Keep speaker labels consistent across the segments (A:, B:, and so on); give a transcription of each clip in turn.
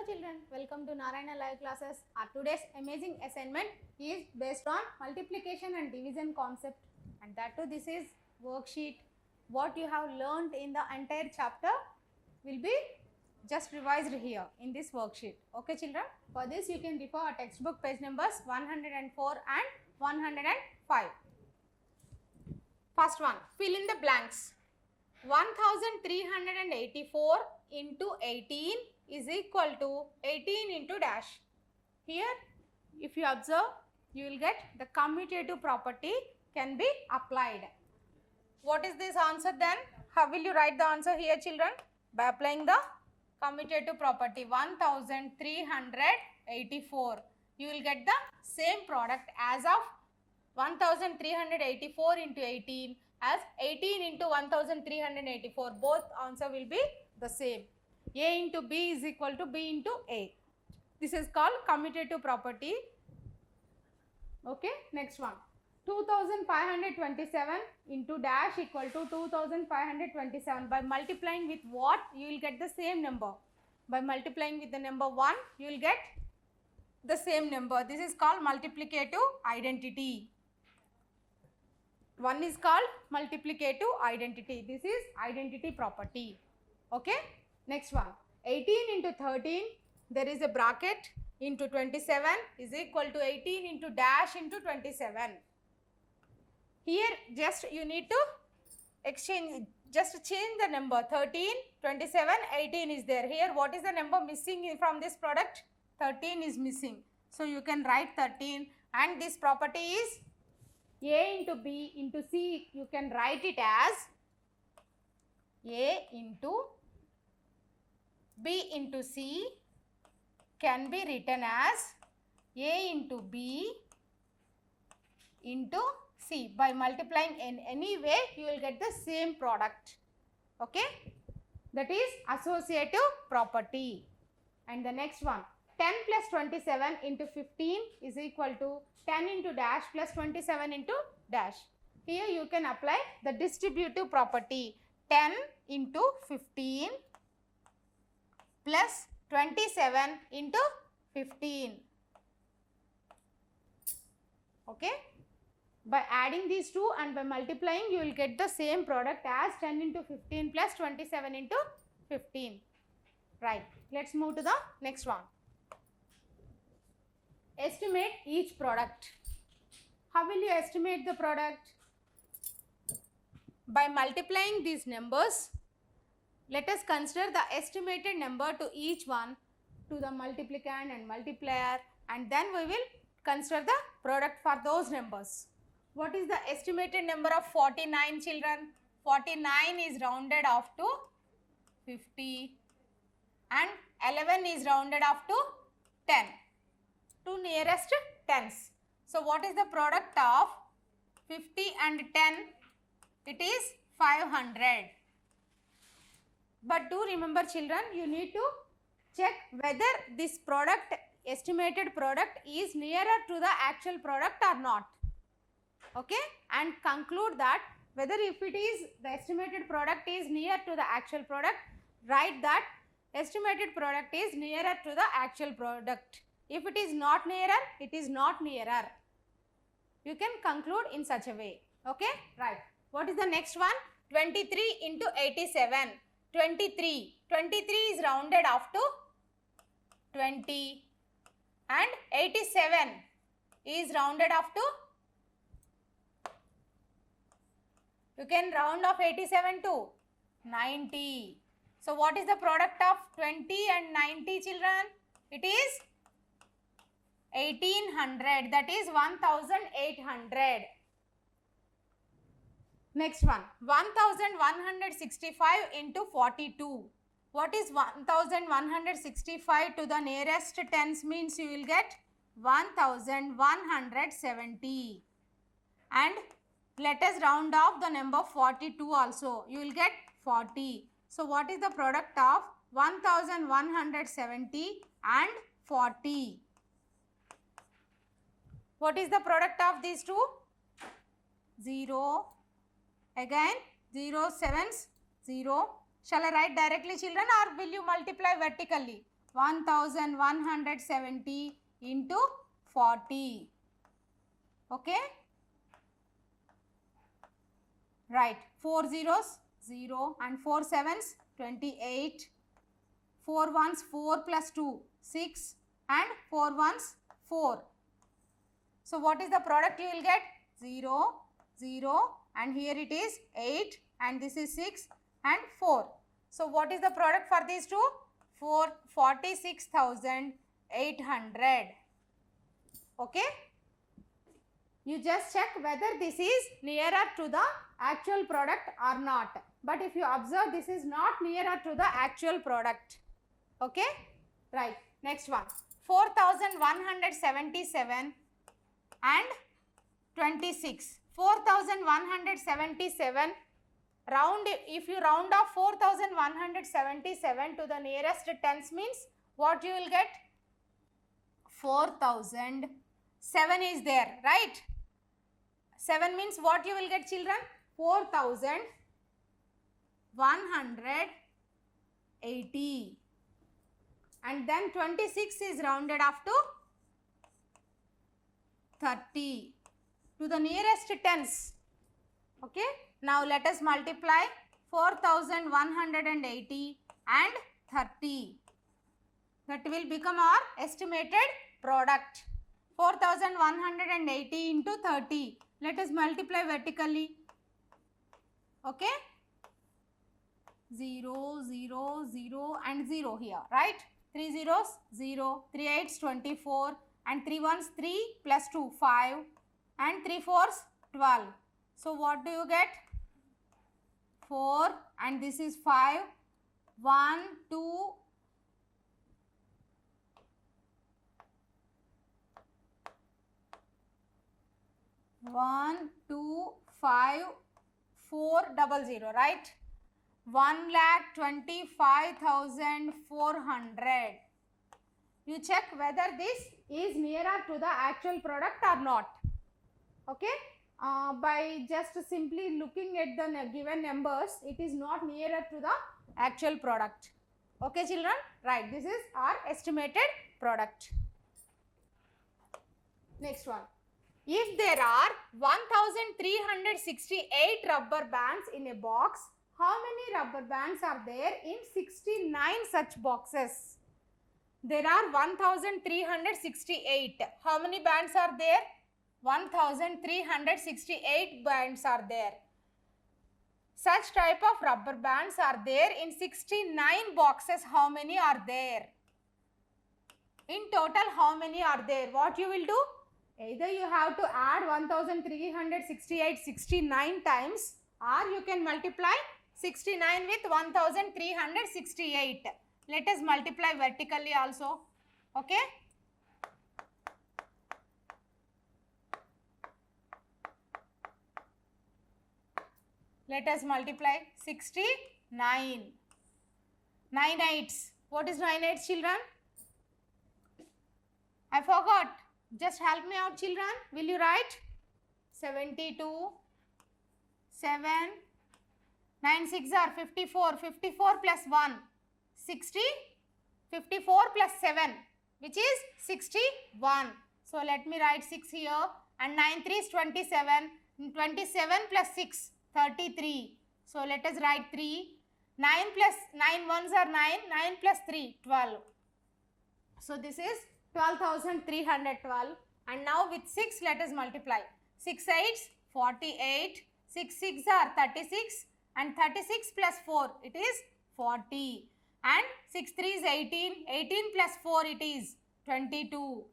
A: children, welcome to Narayana Live Classes. Our today's amazing assignment is based on multiplication and division concept, and that too this is worksheet. What you have learned in the entire chapter will be just revised here in this worksheet. Okay children, for this you can refer our textbook page numbers 104 and 105. First one, fill in the blanks. 1384 into 18 is equal to 18 into dash. Here if you observe, you will get the commutative property can be applied. What is this answer then? How will you write the answer here children? By applying the commutative property 1384. You will get the same product as of 1384 into 18 as 18 into 1384. Both answer will be the same. A into B is equal to B into A. This is called commutative property. Okay, next one. 2527 into dash equal to 2527. By multiplying with what? You will get the same number. By multiplying with the number 1, you will get the same number. This is called multiplicative identity. One is called multiplicative identity. This is identity property. Okay. Next one. 18 into 13. There is a bracket into 27 is equal to 18 into dash into 27. Here just you need to exchange, just change the number 13, 27, 18 is there. Here what is the number missing from this product? 13 is missing. So you can write 13 and this property is A into B into C. You can write it as A into B into C can be written as A into B into C. By multiplying in any way, you will get the same product. Okay? That is associative property. And the next one, 10 plus 27 into 15 is equal to 10 into dash plus 27 into dash. Here you can apply the distributive property 10 into 15 plus 27 into 15. Okay? By adding these two and by multiplying, you will get the same product as 10 into 15 plus 27 into 15. Right. Let's move to the next one. Estimate each product. How will you estimate the product? By multiplying these numbers, let us consider the estimated number to each one to the multiplicand and multiplier, and then we will consider the product for those numbers. What is the estimated number of 49 children? 49 is rounded off to 50 and 11 is rounded off to 10. Two nearest tens. So what is the product of 50 and 10? It is 500. But do remember children, you need to check whether this product, estimated product is nearer to the actual product or not. Okay, and conclude that whether if it is the estimated product is near to the actual product, write that estimated product is nearer to the actual product. If it is not nearer, it is not nearer. You can conclude in such a way. Okay, right. What is the next one? 23 into 87. 23 is rounded off to 20 and 87 is rounded off to, you can round off 87 to 90. So what is the product of 20 and 90 children? It is 1800, that is 1800. Next one, 1165 into 42. What is 1165 to the nearest tens means? You will get 1170. And let us round off the number 42 also. You will get 40. So what is the product of 1170 and 40? What is the product of these two? 0. Again 0 sevens 0. Shall I write directly children or will you multiply vertically? 1170 into 40. Okay. Right. 4 zeros 0 and 4 sevens 28. 4 ones 4 plus 2 6 and 4 ones 4. So what is the product you will get? 0 0 and here it is 8 and this is 6 and 4. So what is the product for these two? 46,800. Okay. You just check whether this is nearer to the actual product or not. But if you observe, this is not nearer to the actual product. Okay. Right. Next one. 4,177 and 26. 4,177 round, if you round off 4,177 to the nearest tens means what you will get? 4,000. 7 is there, right? 7 means what you will get, children? 4,180. And then 26 is rounded off to 30 to the nearest tens. Okay. Now let us multiply 4,180 and 30. That will become our estimated product. 4,180 into 30. Let us multiply vertically. Okay. 0, 0, 0 and 0 here, right? 3 zeros 0, 3 eights 24 and 3 ones 3 plus 2 5 and 3 fours 12. So what do you get? 4 and this is 5. 1, 2, 1, 2, 5, 4, 0, right? 1,25,400. You check whether this is nearer to the actual product or not. Okay. By just simply looking at the given numbers, it is not nearer to the actual product. Okay, children? Right. This is our estimated product. Next one. If there are 1,368 rubber bands in a box, how many rubber bands are there in 69 such boxes? There are 1,368. How many bands are there? 1,368 bands are there. Such type of rubber bands are there in 69 boxes. How many are there? In total, how many are there? What you will do? Either you have to add 1,368 69 times, or you can multiply 69 with 1,368. Let us multiply vertically also. Okay. Let us multiply 69. 9 eights. What is 9 eights, children? I forgot. Just help me out, children. Will you write? 72, 7, 9 6 are 54, 54 plus 1, 60, 54 plus 7, which is 61. So let me write 6 here, and 9 3 is 27, 27 plus 6, 33. So let us write 3, 9 plus 9 ones are 9, 9 plus 3, 12. So this is 12,312, and now with 6 let us multiply. 6 eights 48, 6 6 are 36, and 36 plus 4 it is 40, and 6 3 is 18, 18 plus 4 it is 22.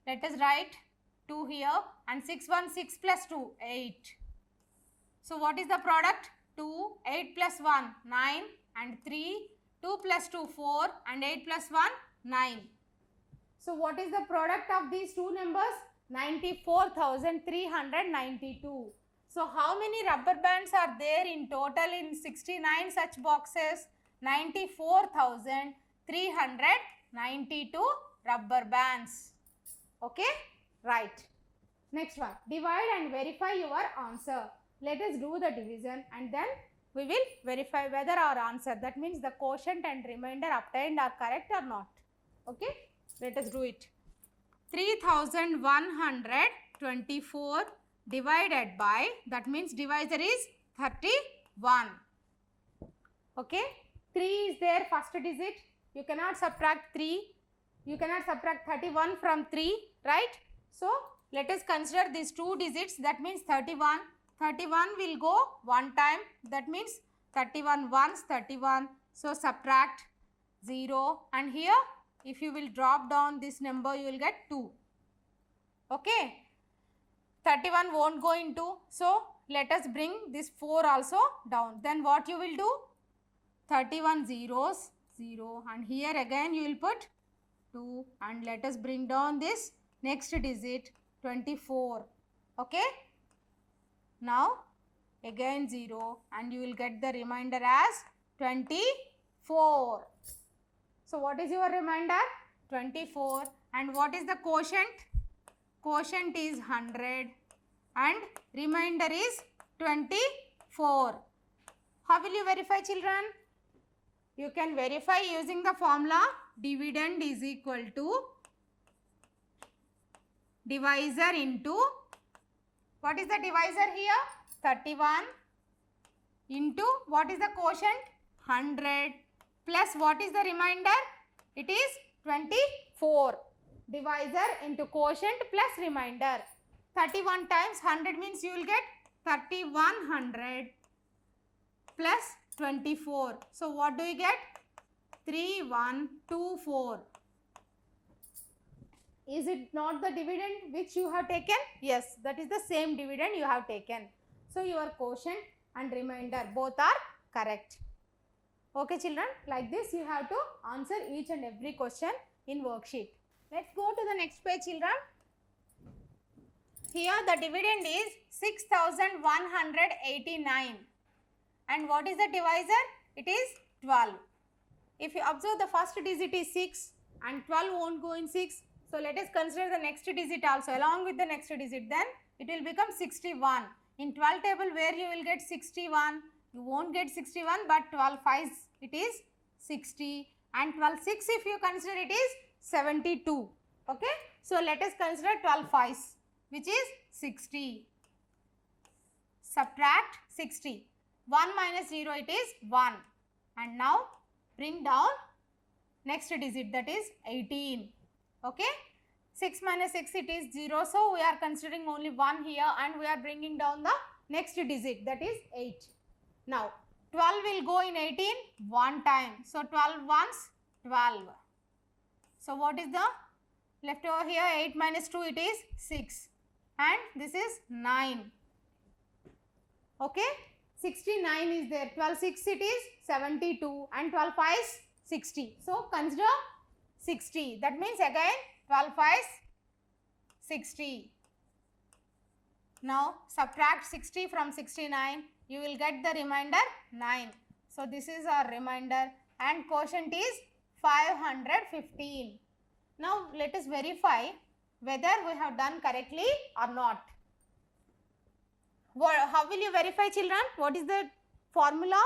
A: Let us write 2 here, and 6 1 6 plus 2 8. So what is the product? 2, 8 plus 1 9 and 3, 2 plus 2 4 and 8 plus 1 9. So what is the product of these two numbers? 94,392. So how many rubber bands are there in total in 69 such boxes? 94,392 rubber bands. Okay? Right. Next one. Divide and verify your answer. Let us do the division and then we will verify whether our answer, that means the quotient and remainder obtained, are correct or not. Okay, let us do it. 3124 divided by, that means divisor is 31. Okay, 3 is there, first digit. You cannot subtract 3. You cannot subtract 31 from 3, right? So, let us consider these two digits, that means 31. 31 will go one time, that means 31 ones 31. So, subtract 0, and here if you will drop down this number, you will get 2. Okay, 31 won't go into, so let us bring this 4 also down. Then what you will do? 31 zeros, 0, and here again you will put 2, and let us bring down this next digit 24. Okay, now again 0, and you will get the remainder as 24. So what is your remainder? 24. And what is the quotient? Quotient is 100 and remainder is 24. How will you verify, children? You can verify using the formula dividend is equal to divisor into, what is the divisor here? 31 into, what is the quotient? 100 plus what is the remainder? It is 24. Divisor into quotient plus remainder. 31 times 100 means you will get 3100 plus 24. So what do you get? 3124. Is it not the dividend which you have taken? Yes, that is the same dividend you have taken. So your quotient and remainder both are correct. Okay, children, like this you have to answer each and every question in worksheet. Let's go to the next page, children. Here the dividend is 6189. And what is the divisor? It is 12. If you observe, the first digit is 6 and 12 won't go in 6. So let us consider the next digit also along with the next digit. Then it will become 61. In 12 table where you will get 61, you won't get 61, but 12 5s it is 60, and 12 6 if you consider it is 72. Okay. So let us consider 12 5s, which is 60. Subtract 60. 1 minus 0 it is 1. And now bring down next digit, that is 18. Okay. 6 minus 6 it is 0. So we are considering only 1 here and we are bringing down the next digit, that is 8. Now 12 will go in 18 one time. So 12 ones 12. So what is the left over here? 8 minus 2 it is 6. And this is 9. Okay. 69 is there. 12 6 it is 72 and 12 5 is 60. So consider 60. That means again 12 5 is 60. Now subtract 60 from 69. You will get the remainder 9. So this is our remainder and quotient is 515. Now let us verify whether we have done correctly or not. How will you verify, children? What is the formula?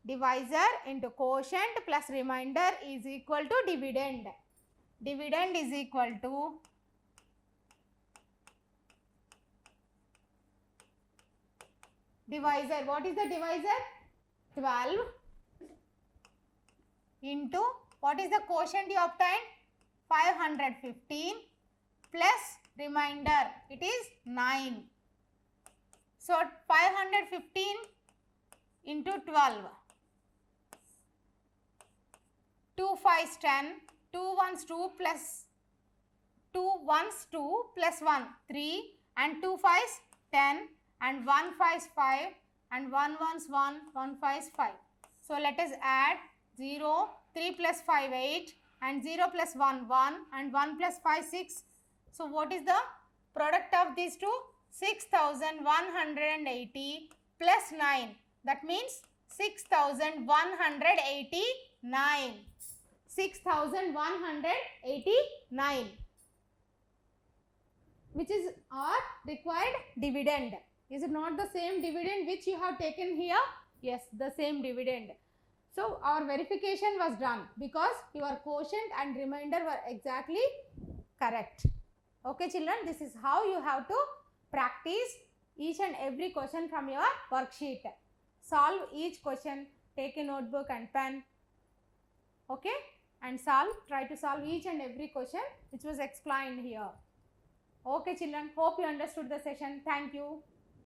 A: Divisor into quotient plus remainder is equal to dividend. Dividend is equal to divisor. What is the divisor? 12 into, what is the quotient you obtained? 515 plus remainder, it is 9. So 515 into 12. 2 5s 10, 2 1s 2 plus 2 1s 2 plus 1 3 and 2 5s 10 and 1 5s 5 and 1 1s 1, 1 5s 5. So let us add 0, 3 plus 5 8 and 0 plus 1 1 and 1 plus 5 6. So what is the product of these two? 6180 plus 9. That means 6189. 6189, which is our required dividend. Is it not the same dividend which you have taken here? Yes, the same dividend. So our verification was done because your quotient and remainder were exactly correct. Okay children, this is how you have to practice each and every question from your worksheet. Solve each question, take a notebook and pen, okay, and try to solve each and every question which was explained here. Okay children, hope you understood the session. Thank you.